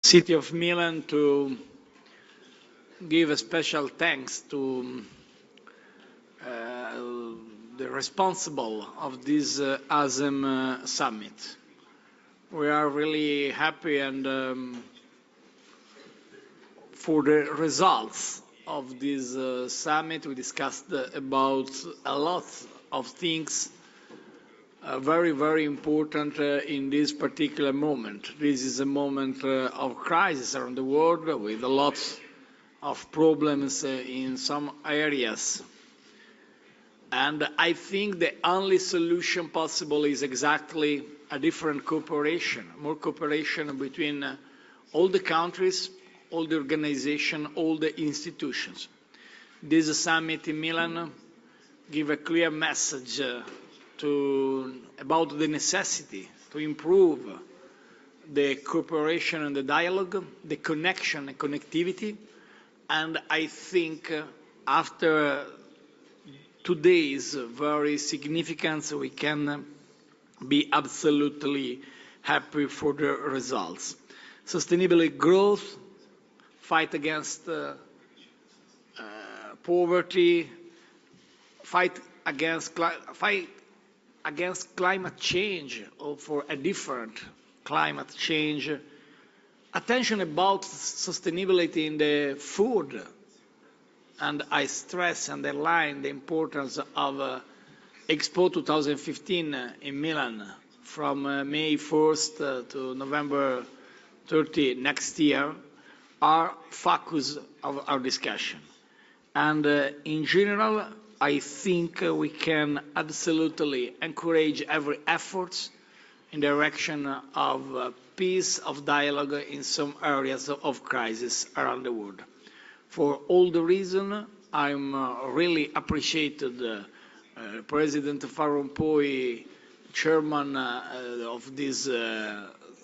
City of Milan to give a special thanks to the responsible of this ASEM summit. We are really happy and for the results of this summit. We discussed about a lot of things very, very important in this particular moment. This is a moment of crisis around the world with a lot of problems in some areas. And I think the only solution possible is exactly a different cooperation, more cooperation between all the countries, all the organizations, all the institutions. This summit in Milan gives a clear message about the necessity to improve the cooperation and the dialogue, the connection and connectivity. And I think after today's very significance, we can be absolutely happy for the results. Sustainable growth, fight against poverty, fight against climate change, or for a different climate change, attention about sustainability in the food, and I stress and underline the importance of Expo 2015 in Milan from May 1st to November 30 next year are focus of our discussion. And in general, I think we can absolutely encourage every effort in the direction of peace, of dialogue in some areas of crisis around the world. For all the reason, I'm really appreciated President Van Rompuy, chairman of this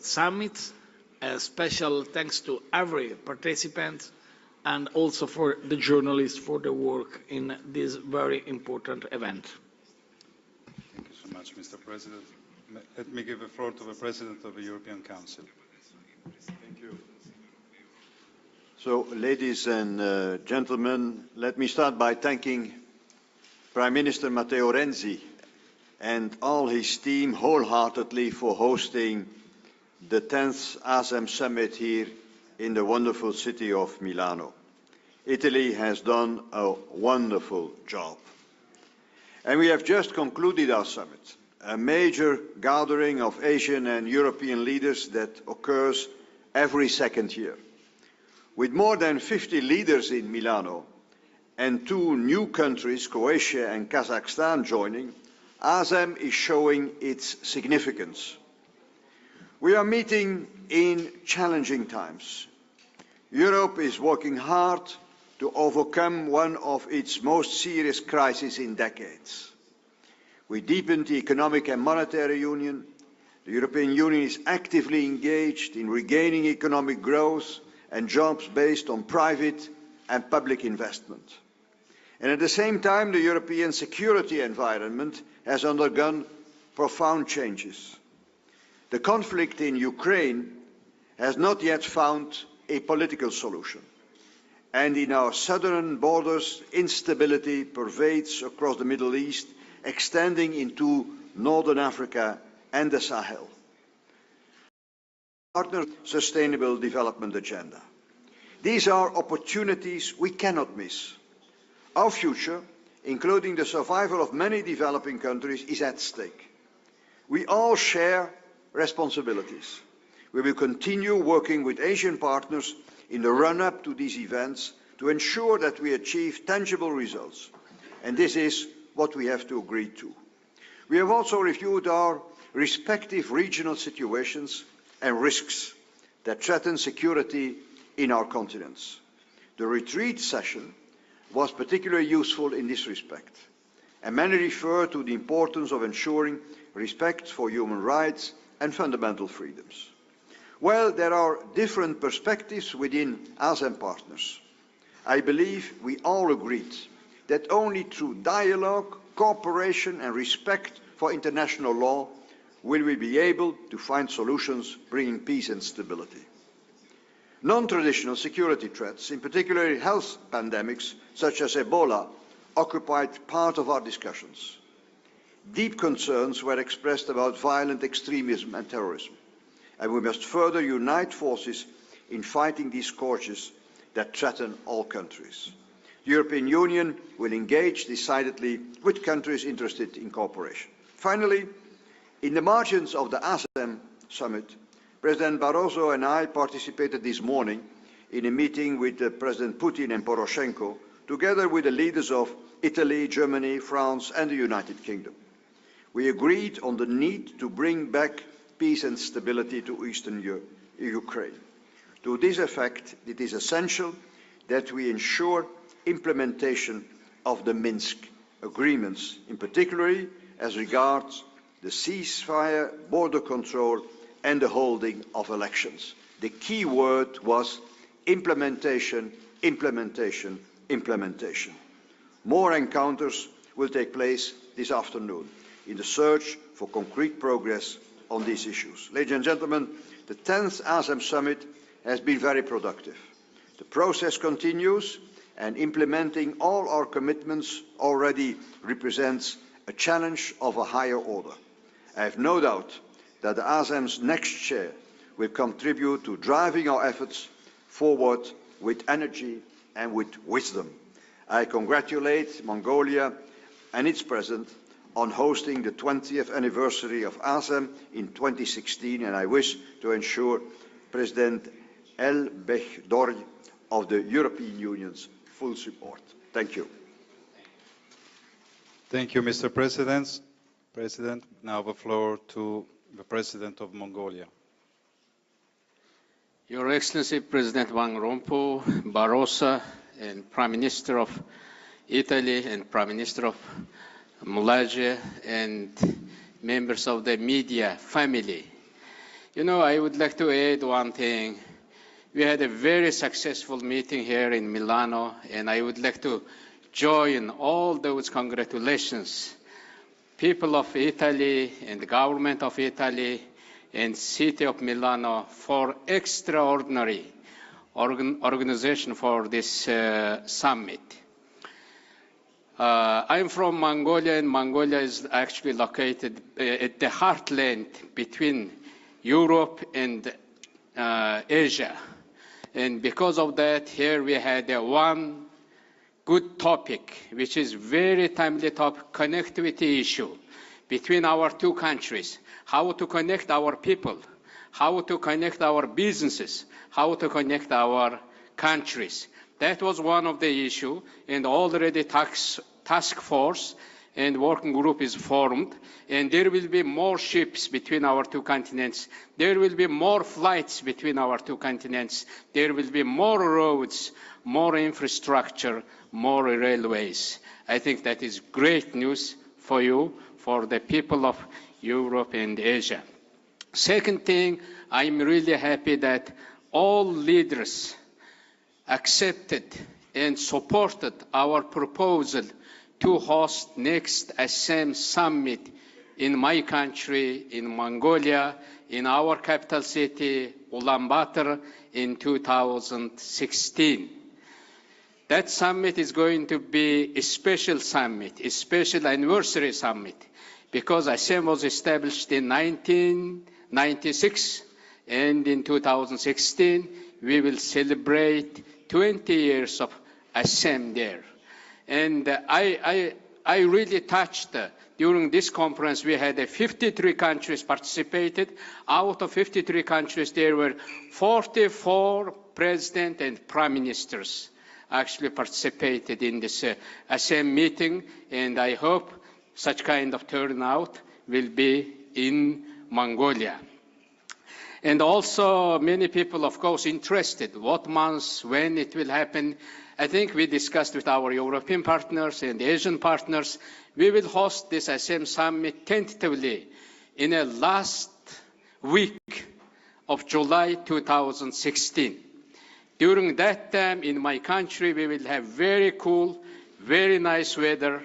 summit. A special thanks to every participant and also for the journalists for the work in this very important event. Thank you so much, Mr. President. Let me give the floor to the President of the European Council. Thank you. So, ladies and gentlemen, let me start by thanking Prime Minister Matteo Renzi and all his team wholeheartedly for hosting the 10th ASEM Summit here in the wonderful city of Milano. Italy has done a wonderful job. And we have just concluded our summit, a major gathering of Asian and European leaders that occurs every second year. With more than 50 leaders in Milano and 2 new countries, Croatia and Kazakhstan, joining, ASEM is showing its significance. We are meeting in challenging times. Europe is working hard to overcome one of its most serious crises in decades. We deepened the economic and monetary union. The European Union is actively engaged in regaining economic growth and jobs based on private and public investment. And at the same time, the European security environment has undergone profound changes. The conflict in Ukraine has not yet found a political solution. And in our southern borders, instability pervades across the Middle East, extending into Northern Africa and the Sahel. Partner Sustainable Development Agenda. These are opportunities we cannot miss. Our future, including the survival of many developing countries, is at stake. We all share responsibilities. We will continue working with Asian partners in the run-up to these events to ensure that we achieve tangible results. And this is what we have to agree to. We have also reviewed our respective regional situations and risks that threaten security in our continents. The retreat session was particularly useful in this respect, and many refer to the importance of ensuring respect for human rights and fundamental freedoms. Well, there are different perspectives within ASEM partners. I believe we all agreed that only through dialogue, cooperation and respect for international law will we be able to find solutions bringing peace and stability. Non-traditional security threats, in particular health pandemics such as Ebola, occupied part of our discussions. Deep concerns were expressed about violent extremism and terrorism, and we must further unite forces in fighting these scourges that threaten all countries. The European Union will engage decidedly with countries interested in cooperation. Finally, in the margins of the ASEM summit, President Barroso and I participated this morning in a meeting with President Putin and Poroshenko, together with the leaders of Italy, Germany, France and the United Kingdom. We agreed on the need to bring back peace and stability to eastern Ukraine. To this effect, it is essential that we ensure implementation of the Minsk agreements, in particular as regards the ceasefire, border control and the holding of elections. The key word was implementation, implementation, implementation. More encounters will take place this afternoon in the search for concrete progress on these issues. Ladies and gentlemen, the 10th ASEM Summit has been very productive. The process continues, and implementing all our commitments already represents a challenge of a higher order. I have no doubt that the ASEM's next chair will contribute to driving our efforts forward with energy and with wisdom. I congratulate Mongolia and its president on hosting the 20th anniversary of ASEM in 2016, and I wish to ensure President El Bekhdori of the European Union's full support. Thank you. Thank you, Mr. President. Now the floor to the President of Mongolia. Your Excellency, President Van Rompuy, Barroso, and Prime Minister of Italy and Prime Minister of Malaysia, and members of the media family. You know, I would like to add one thing. We had a very successful meeting here in Milano, and I would like to join all those congratulations. People of Italy and the government of Italy and city of Milano for extraordinary organization for this summit. I'm from Mongolia, and Mongolia is actually located at the heartland between Europe and Asia. And because of that, here we had one good topic, which is very timely topic, connectivity issue between our two countries, how to connect our people, how to connect our businesses, how to connect our countries. That was one of the issues, and already task force and working group is formed, and there will be more ships between our two continents. There will be more flights between our two continents. There will be more roads, more infrastructure, more railways. I think that is great news for you, for the people of Europe and Asia. Second thing, I'm really happy that all leaders accepted and supported our proposal to host next ASEM summit in my country, in Mongolia, in our capital city, Ulaanbaatar, in 2016. That summit is going to be a special summit, a special anniversary summit, because ASEM was established in 1996, and in 2016, we will celebrate 20 years of ASEM there. And I really touched, during this conference, we had 53 countries participated. Out of 53 countries, there were 44 presidents and prime ministers actually participated in this ASEM meeting, and I hope such kind of turnout will be in Mongolia. And also many people, of course, interested what months, when it will happen. I think we discussed with our European partners and Asian partners. We will host this ASEM summit tentatively in the last week of July 2016. During that time in my country, we will have very cool, very nice weather,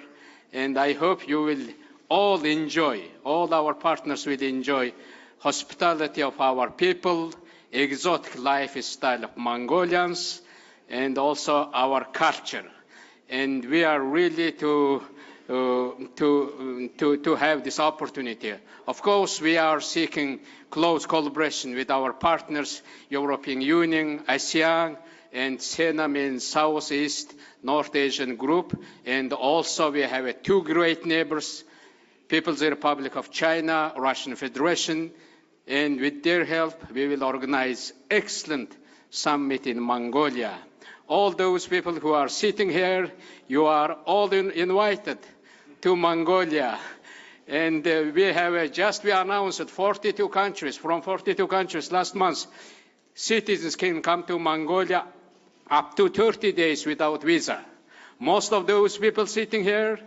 and I hope you will all enjoy, all our partners will enjoy hospitality of our people exotic lifestyle of Mongolians and also our culture. And we are really to have this opportunity. Of course, we are seeking close collaboration with our partners, European Union, ASEAN, and CENAM in Southeast North Asian group. And also we have two great neighbors, People's Republic of China, Russian Federation, and with their help, we will organize excellent summit in Mongolia. All those people who are sitting here, you are all invited to Mongolia. And we have we announced 42 countries, from 42 countries last month. Citizens can come to Mongolia up to 30 days without visa. Most of those people sitting here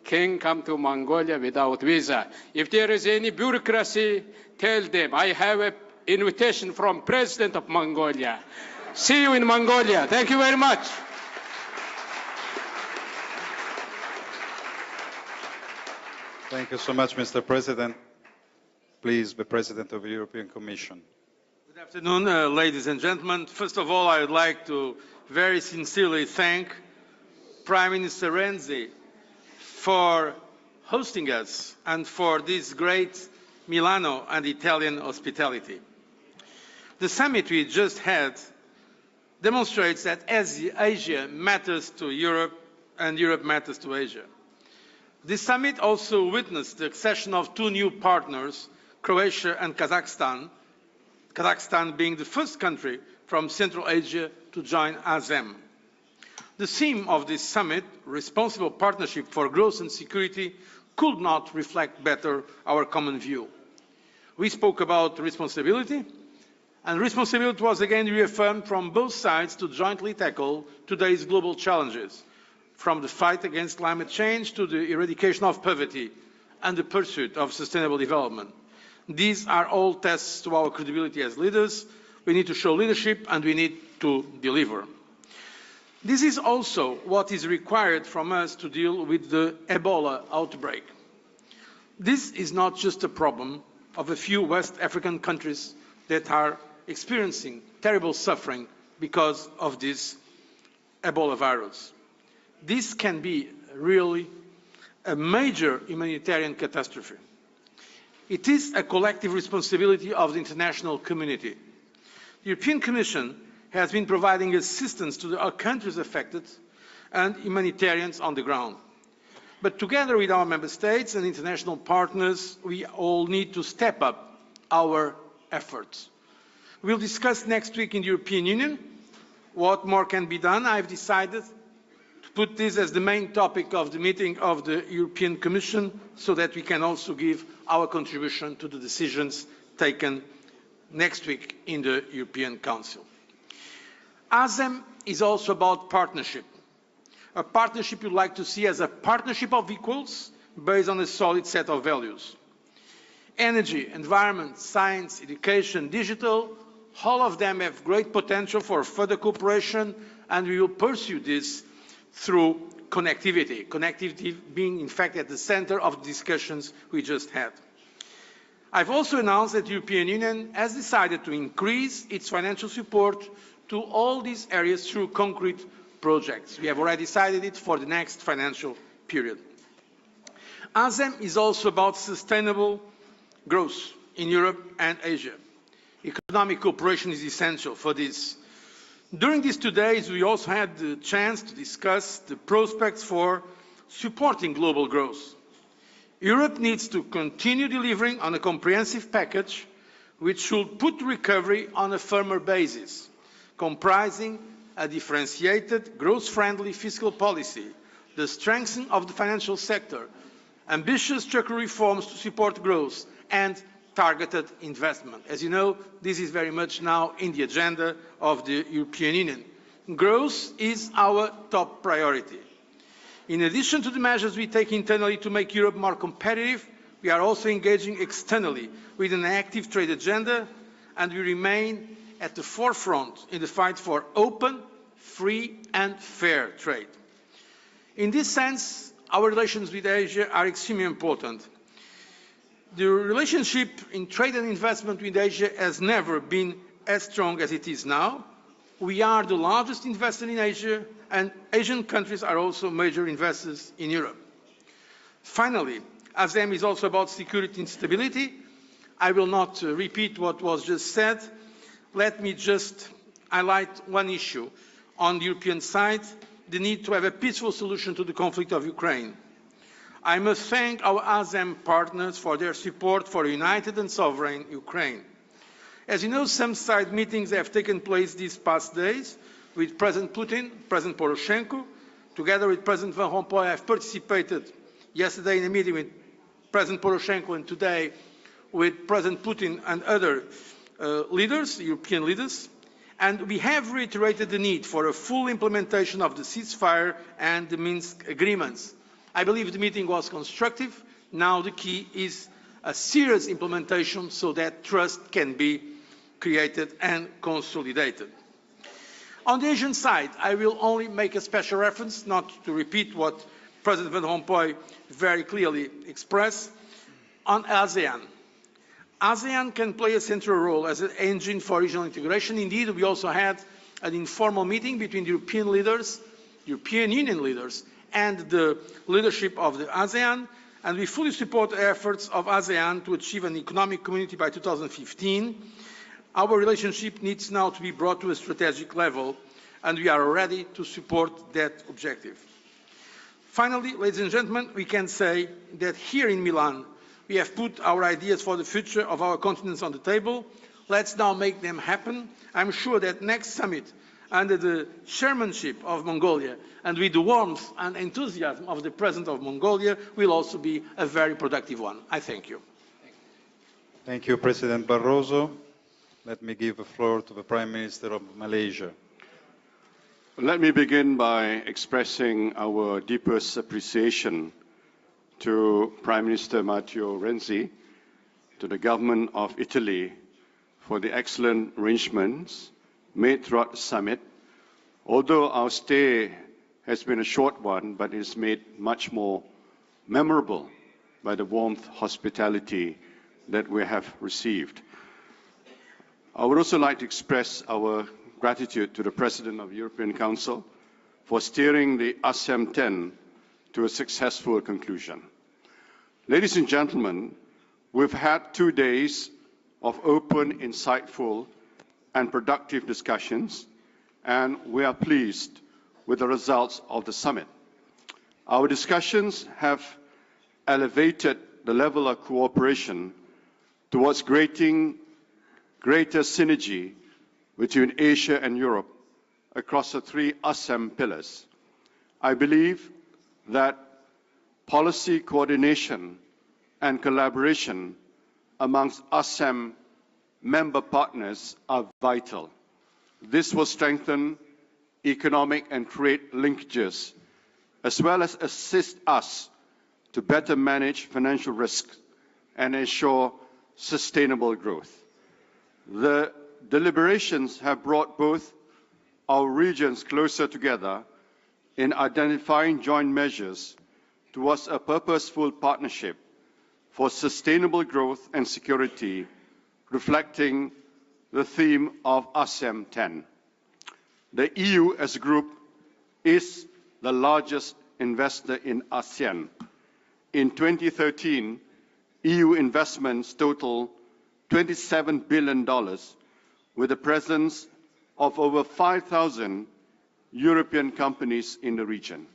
can come to Mongolia without visa. If there is any bureaucracy, tell them, I have an invitation from President of Mongolia. See you in Mongolia. Thank you very much. Thank you so much, Mr. President. Please, the President of the European Commission. Good afternoon, ladies and gentlemen. First of all, I would like to very sincerely thank Prime Minister Renzi for hosting us and for this great Milano and Italian hospitality. The summit we just had demonstrates that Asia matters to Europe and Europe matters to Asia. This summit also witnessed the accession of two new partners, Croatia and Kazakhstan, Kazakhstan being the first country from Central Asia to join ASEM. The theme of this summit, Responsible Partnership for Growth and Security, could not reflect better our common view. We spoke about responsibility, and responsibility was again reaffirmed from both sides to jointly tackle today's global challenges, from the fight against climate change to the eradication of poverty and the pursuit of sustainable development. These are all tests to our credibility as leaders. We need to show leadership and we need to deliver. This is also what is required from us to deal with the Ebola outbreak. This is not just a problem of a few West African countries that are experiencing terrible suffering because of this Ebola virus. This can be really a major humanitarian catastrophe. It is a collective responsibility of the international community. The European Commission has been providing assistance to the countries affected and humanitarians on the ground. But together with our member states and international partners, we all need to step up our efforts. We'll discuss next week in the European Union what more can be done. I've decided to put this as the main topic of the meeting of the European Commission so that we can also give our contribution to the decisions taken next week in the European Council. ASEM is also about partnership. A partnership you'd like to see as a partnership of equals based on a solid set of values. Energy, environment, science, education, digital, all of them have great potential for further cooperation, and we will pursue this through connectivity. Connectivity being, in fact, at the center of the discussions we just had. I've also announced that the European Union has decided to increase its financial support to all these areas through concrete projects. We have already decided it for the next financial period. ASEM is also about sustainable growth in Europe and Asia. Economic cooperation is essential for this. During these 2 days, we also had the chance to discuss the prospects for supporting global growth. Europe needs to continue delivering on a comprehensive package which should put recovery on a firmer basis, comprising a differentiated, growth-friendly fiscal policy, the strengthening of the financial sector, ambitious structural reforms to support growth, and targeted investment. As you know, this is very much now in the agenda of the European Union. Growth is our top priority. In addition to the measures we take internally to make Europe more competitive, we are also engaging externally with an active trade agenda, and we remain at the forefront in the fight for open, free and fair trade. In this sense, our relations with Asia are extremely important. The relationship in trade and investment with Asia has never been as strong as it is now. We are the largest investor in Asia, and Asian countries are also major investors in Europe. Finally, ASEM is also about security and stability. I will not repeat what was just said. Let me just highlight one issue. On the European side, the need to have a peaceful solution to the conflict of Ukraine. I must thank our ASEM partners for their support for a united and sovereign Ukraine. As you know, some side meetings have taken place these past days with President Putin, President Poroshenko. Together with President Van Rompuy, I have participated yesterday in a meeting with President Poroshenko and today with President Putin and other leaders, European leaders. And we have reiterated the need for a full implementation of the ceasefire and the Minsk agreements. I believe the meeting was constructive. Now the key is a serious implementation so that trust can be created and consolidated. On the Asian side, I will only make a special reference, not to repeat what President Van Rompuy very clearly expressed, on ASEAN. ASEAN can play a central role as an engine for regional integration. Indeed, we also had an informal meeting between the European leaders, European Union leaders, and the leadership of the ASEAN, and we fully support the efforts of ASEAN to achieve an economic community by 2015. Our relationship needs now to be brought to a strategic level, and we are ready to support that objective. Finally, ladies and gentlemen, we can say that here in Milan, we have put our ideas for the future of our continents on the table. Let's now make them happen. I'm sure that next summit, under the chairmanship of Mongolia and with the warmth and enthusiasm of the President of Mongolia, will also be a very productive one. I thank you. Thank you, President Barroso. Let me give the floor to the Prime Minister of Malaysia. Let me begin by expressing our deepest appreciation to Prime Minister Matteo Renzi, to the government of Italy for the excellent arrangements made throughout the summit. Although our stay has been a short one, but it is made much more memorable by the warm hospitality that we have received. I would also like to express our gratitude to the President of the European Council for steering the ASEM10 to a successful conclusion. Ladies and gentlemen, we've had 2 days of open, insightful, and productive discussions, and we are pleased with the results of the summit. Our discussions have elevated the level of cooperation towards greater synergy between Asia and Europe across the 3 ASEM pillars. I believe that policy coordination and collaboration amongst ASEM member partners are vital. This will strengthen economic and trade linkages, as well as assist us to better manage financial risks and ensure sustainable growth. The deliberations have brought both our regions closer together in identifying joint measures towards a purposeful partnership for sustainable growth and security, reflecting the theme of ASEM10. The EU as a group is the largest investor in ASEAN. In 2013, EU investments total $27 billion, with a presence of over 5,000 European companies in the region.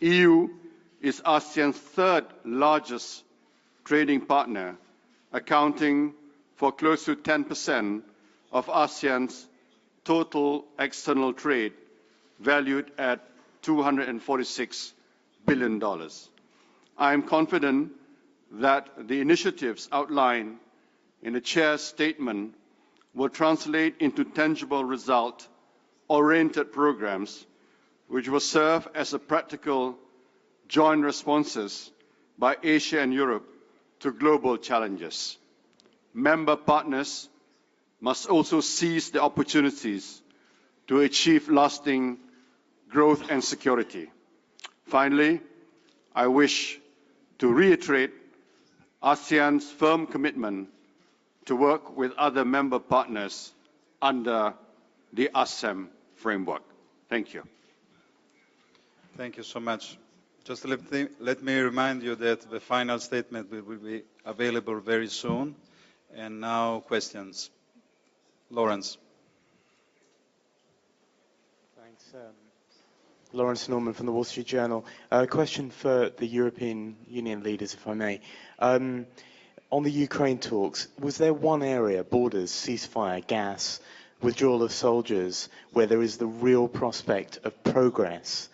EU is ASEAN's 3rd largest trading partner, accounting for close to 10% of ASEAN's total external trade, valued at $246 billion. I am confident that the initiatives outlined in the Chair's statement will translate into tangible result-oriented programs which will serve as a practical joint responses by Asia and Europe to global challenges. Member partners must also seize the opportunities to achieve lasting growth and security. Finally, I wish to reiterate ASEAN's firm commitment to work with other member partners under the ASEM framework. Thank you. Thank you so much. Just let me remind you that the final statement will be available very soon. And now questions. Lawrence. Thanks. Lawrence Norman from the Wall Street Journal. A question for the European Union leaders, if I may. On the Ukraine talks, was there one area, borders, ceasefire, gas, withdrawal of soldiers, where there is the real prospect of progress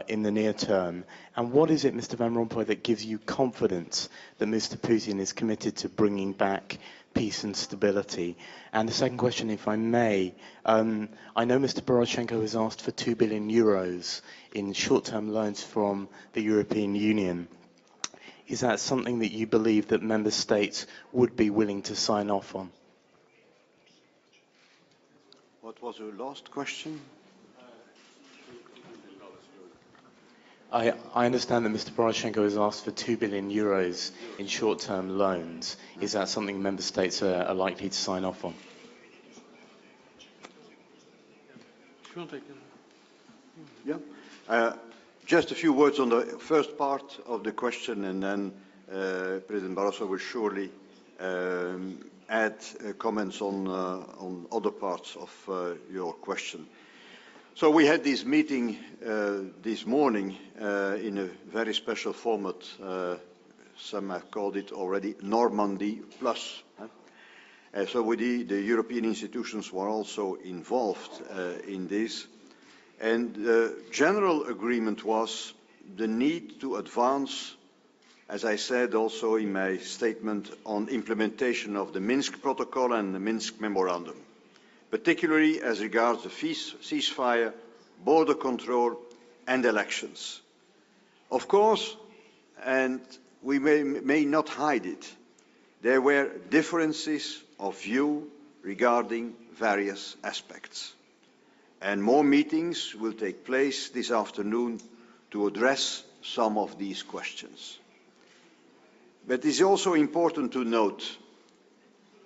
in the near term? And what is it, Mr. Van Rompuy, that gives you confidence that Mr. Putin is committed to bringing back peace and stability? And the second question, if I may, I know Mr. Poroshenko has asked for 2 billion euros in short-term loans from the European Union. Is that something that you believe that member states would be willing to sign off on? What was your last question? I understand that Mr. Poroshenko has asked for 2 billion euros in short-term loans. Is that something member states are likely to sign off on? Yeah. Just a few words on the first part of the question, and then President Barroso will surely add comments on other parts of your question. So we had this meeting this morning in a very special format. Some have called it already Normandy Plus. So the European institutions were also involved in this. And the general agreement was the need to advance, as I said also in my statement, on implementation of the Minsk Protocol and the Minsk Memorandum, particularly as regards the ceasefire, border control and elections. Of course, and we may not hide it, there were differences of view regarding various aspects. And more meetings will take place this afternoon to address some of these questions. But it is also important to note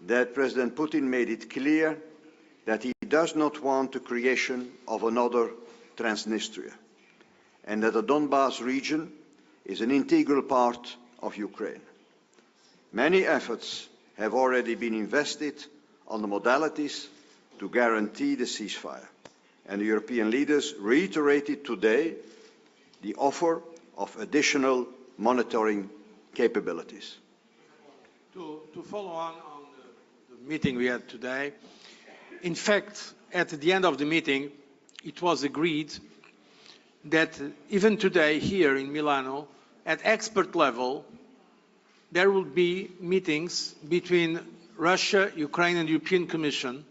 that President Putin made it clear that he does not want the creation of another Transnistria, and that the Donbas region is an integral part of Ukraine. Many efforts have already been invested on the modalities to guarantee the ceasefire, and the European leaders reiterated today the offer of additional monitoring capabilities. To follow on the meeting we had today, in fact, at the end of the meeting, it was agreed that even today here in Milano, at expert level, there will be meetings between Russia, Ukraine and the European Commission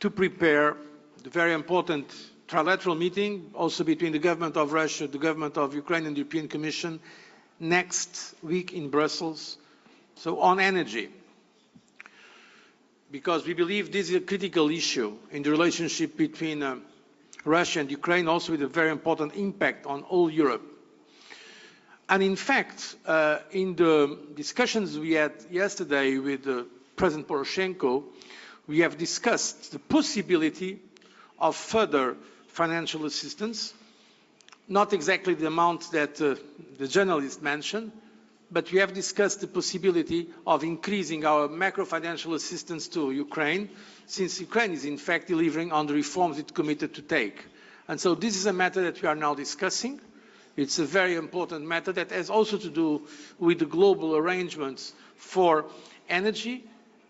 to prepare the very important trilateral meeting, also between the government of Russia, the government of Ukraine and the European Commission, next week in Brussels, so on energy. Because we believe this is a critical issue in the relationship between Russia and Ukraine, also with a very important impact on all Europe. And in fact, in the discussions we had yesterday with President Poroshenko, we have discussed the possibility of further financial assistance, not exactly the amount that the journalist mentioned, but we have discussed the possibility of increasing our macro-financial assistance to Ukraine, since Ukraine is in fact delivering on the reforms it committed to take. And so this is a matter that we are now discussing. It's a very important matter that has also to do with the global arrangements for energy.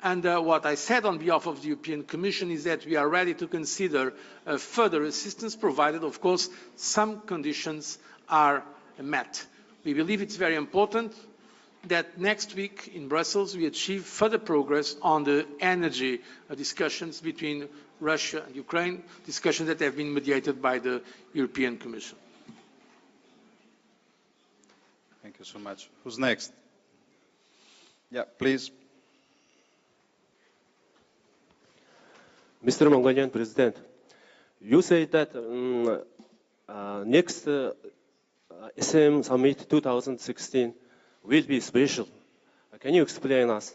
And what I said on behalf of the European Commission is that we are ready to consider further assistance, provided, of course, some conditions are met. We believe it's very important that next week in Brussels we achieve further progress on the energy discussions between Russia and Ukraine, discussions that have been mediated by the European Commission. Thank you so much. Who's next? Yeah, please. Mr. Mongolian President, you say that next ASEM Summit 2016 will be special. Can you explain us?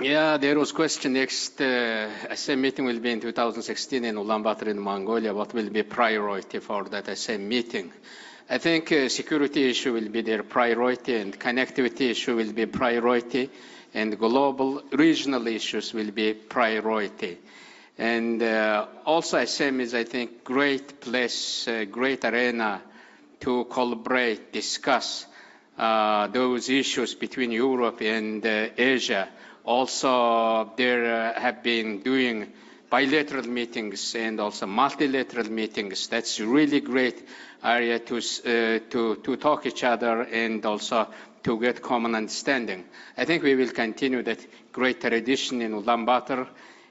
Yeah, there was question next ASEM meeting will be in 2016 in Ulaanbaatar in Mongolia. What will be priority for that ASEM meeting? I think security issue will be their priority and connectivity issue will be priority and global regional issues will be priority. And also ASEM is, I think, great place, great arena to collaborate, discuss those issues between Europe and Asia. Also, there have been doing bilateral meetings and also multilateral meetings. That's a really great area to talk each other and also to get common understanding. I think we will continue that great tradition in Ulaanbaatar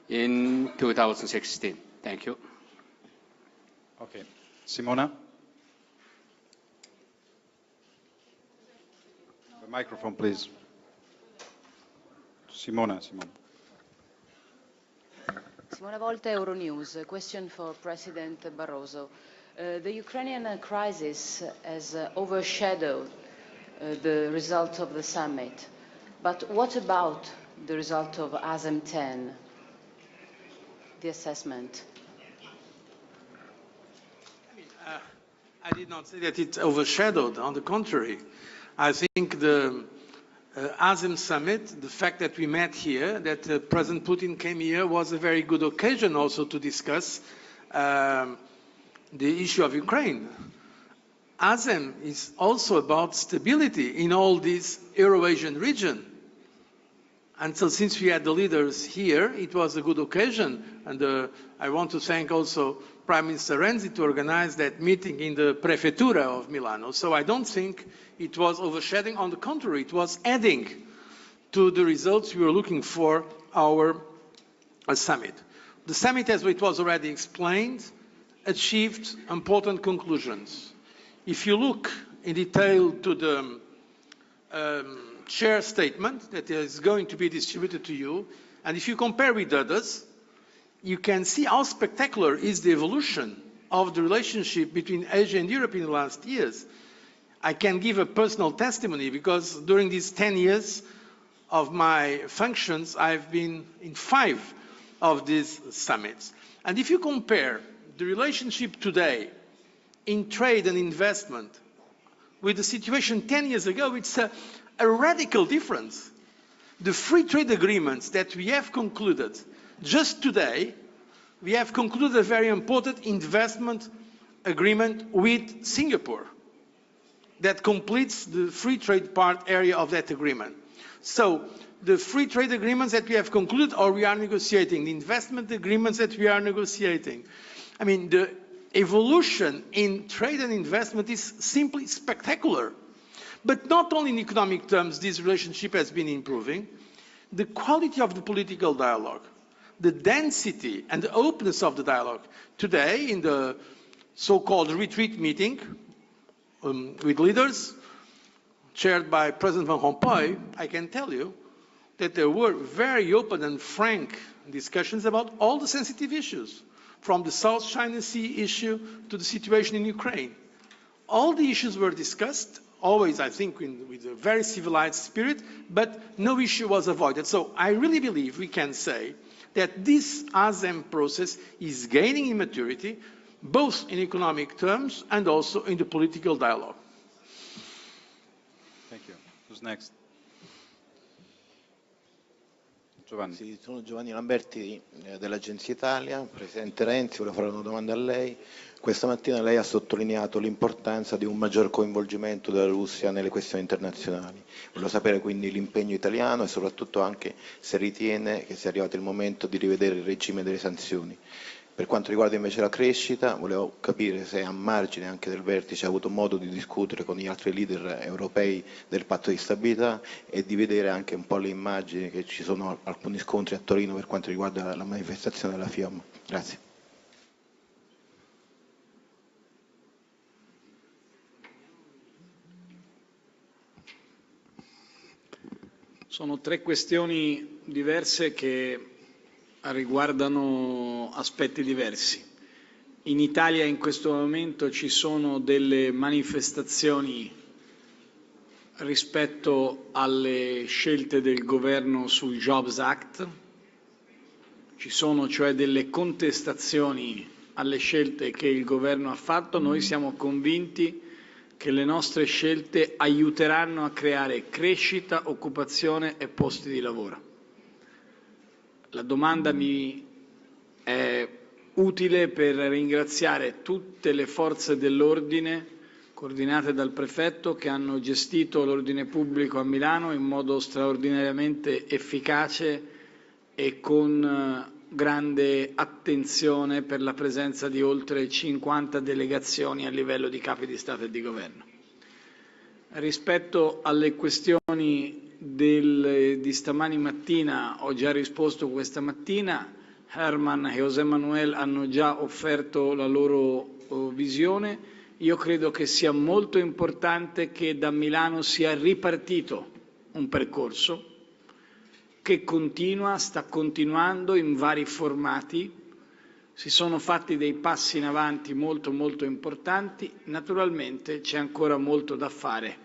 in 2016. Thank you. Okay. Simona? The microphone, please. Simona. Simona Volta, Euronews. A question for President Barroso. The Ukrainian crisis has overshadowed the result of the summit. But what about the result of ASEM10, the assessment? I did not say that it's overshadowed. On the contrary, I think the ASEM summit, the fact that we met here, that President Putin came here, was a very good occasion also to discuss the issue of Ukraine. ASEM is also about stability in all this Euro-Asian region. And so since we had the leaders here, it was a good occasion. And I want to thank also Prime Minister Renzi to organize that meeting in the Prefettura of Milano. So I don't think it was overshadowing. On the contrary, it was adding to the results we were looking for our summit. The summit, as it was already explained, achieved important conclusions. If you look in detail to the chair statement that is going to be distributed to you, and if you compare with others, you can see how spectacular is the evolution of the relationship between Asia and Europe in the last years. I can give a personal testimony because during these 10 years of my functions, I've been in 5 of these summits. And if you compare the relationship today in trade and investment with the situation 10 years ago, it's a radical difference. The free trade agreements that we have concluded just today, we have concluded a very important investment agreement with Singapore that completes the free trade part area of that agreement. So the free trade agreements that we have concluded or we are negotiating, the investment agreements that we are negotiating, I mean, the evolution in trade and investment is simply spectacular. But not only in economic terms, this relationship has been improving. The quality of the political dialogue, the density and the openness of the dialogue. Today, in the so-called retreat meeting with leaders, chaired by President Van Rompuy, I can tell you that there were very open and frank discussions about all the sensitive issues, from the South China Sea issue to the situation in Ukraine. All the issues were discussed, always, I think, with a very civilized spirit, but no issue was avoided. So I really believe we can say that this ASEM process is gaining in maturity, both in economic terms and also in the political dialogue. Thank you. Who's next? Giovanni. Sì, sono Giovanni Lamberti dell'Agenzia Italia. Presidente Renzi, volevo fare una domanda a lei. Questa mattina lei ha sottolineato l'importanza di un maggior coinvolgimento della Russia nelle questioni internazionali. Volevo sapere quindi l'impegno italiano e soprattutto anche se ritiene che sia arrivato il momento di rivedere il regime delle sanzioni. Per quanto riguarda invece la crescita, volevo capire se a margine anche del vertice ha avuto modo di discutere con gli altri leader europei del patto di stabilità e di vedere anche un po' le immagini che ci sono alcuni scontri a Torino per quanto riguarda la manifestazione della FIOM. Grazie. Sono 3 questioni diverse che riguardano aspetti diversi. In Italia in questo momento ci sono delle manifestazioni rispetto alle scelte del governo sul Jobs Act, ci sono cioè delle contestazioni alle scelte che il governo ha fatto. Noi siamo convinti che le nostre scelte aiuteranno a creare crescita, occupazione e posti di lavoro. La domanda mi è utile per ringraziare tutte le forze dell'ordine coordinate dal prefetto che hanno gestito l'ordine pubblico a Milano in modo straordinariamente efficace e con grande attenzione per la presenza di oltre 50 delegazioni a livello di capi di Stato e di Governo. Rispetto alle questioni di stamani mattina, ho già risposto questa mattina, Herman e José Manuel hanno già offerto la loro visione. Io credo che sia molto importante che da Milano sia ripartito un percorso che sta continuando in vari formati. Si sono fatti dei passi in avanti molto molto importanti, naturalmente c'è ancora molto da fare.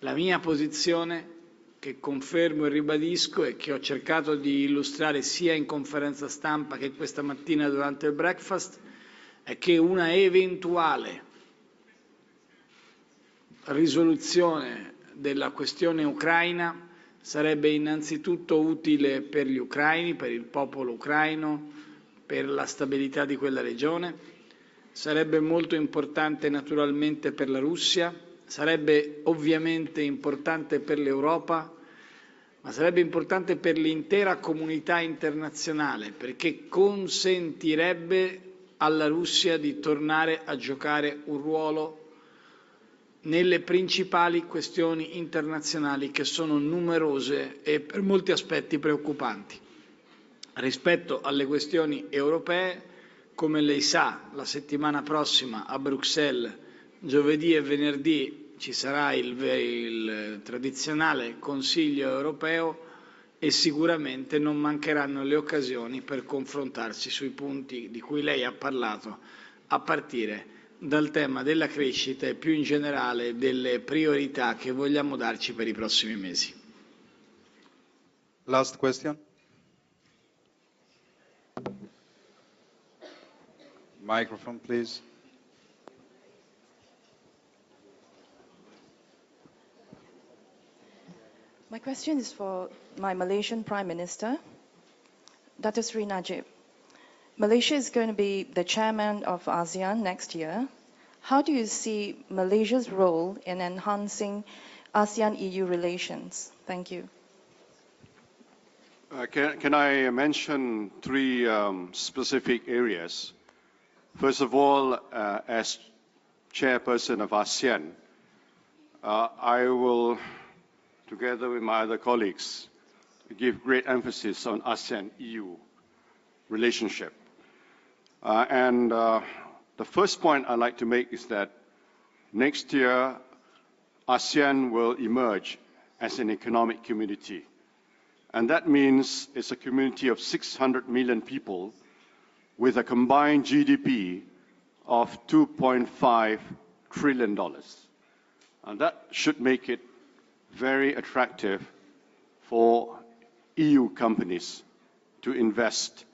La mia posizione, che confermo e ribadisco e che ho cercato di illustrare sia in conferenza stampa che questa mattina durante il breakfast, è che una eventuale risoluzione della questione ucraina sarebbe innanzitutto utile per gli ucraini, per il popolo ucraino, per la stabilità di quella regione, sarebbe molto importante naturalmente per la Russia, sarebbe ovviamente importante per l'Europa, ma sarebbe importante per l'intera comunità internazionale, perché consentirebbe alla Russia di tornare a giocare un ruolo nelle principali questioni internazionali che sono numerose e per molti aspetti preoccupanti. Rispetto alle questioni europee, come lei sa, la settimana prossima a Bruxelles, giovedì e venerdì, ci sarà il tradizionale Consiglio europeo e sicuramente non mancheranno le occasioni per confrontarsi sui punti di cui lei ha parlato, a partire dal tema della crescita e più in generale delle priorità che vogliamo darci per i prossimi mesi. Last question. Microphone, please. My question is for my Malaysian Prime Minister, Dato Sri Najib. Malaysia is going to be the chairman of ASEAN next year. How do you see Malaysia's role in enhancing ASEAN-EU relations? Thank you. Can I mention three specific areas? First of all, as chairperson of ASEAN, I will, together with my other colleagues, give great emphasis on ASEAN-EU relationship. The first point I'd like to make is that next year, ASEAN will emerge as an economic community. And that means it's a community of 600 million people with a combined GDP of $2.5 trillion. And that should make it very attractive for EU companies to invest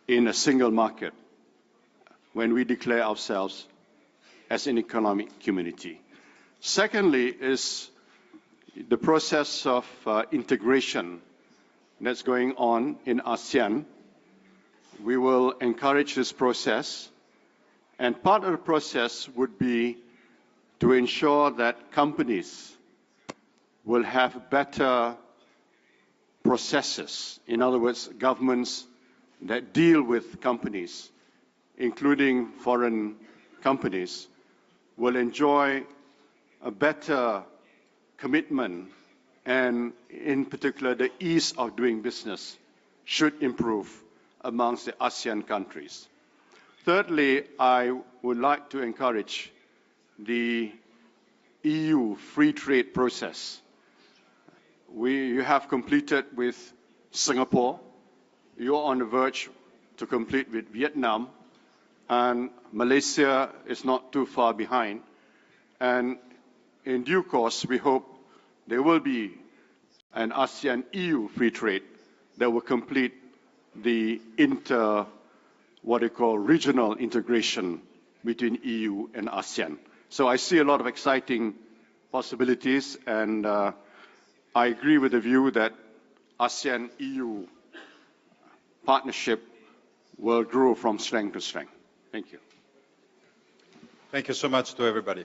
in a single market when we declare ourselves as an economic community. Secondly is the process of integration that's going on in ASEAN. We will encourage this process, and part of the process would be to ensure that companies will have better processes. In other words, governments that deal with companies, including foreign companies, will enjoy a better commitment, and in particular, the ease of doing business should improve amongst the ASEAN countries. Thirdly, I would like to encourage the EU free trade process. You have completed with Singapore you're on the verge to complete with Vietnam, and Malaysia is not too far behind. And in due course, we hope there will be an ASEAN-EU free trade that will complete the what they call regional integration between EU and ASEAN. So I see a lot of exciting possibilities, and I agree with the view that ASEAN-EU partnership will grow from strength to strength. Thank you. Thank you so much to everybody.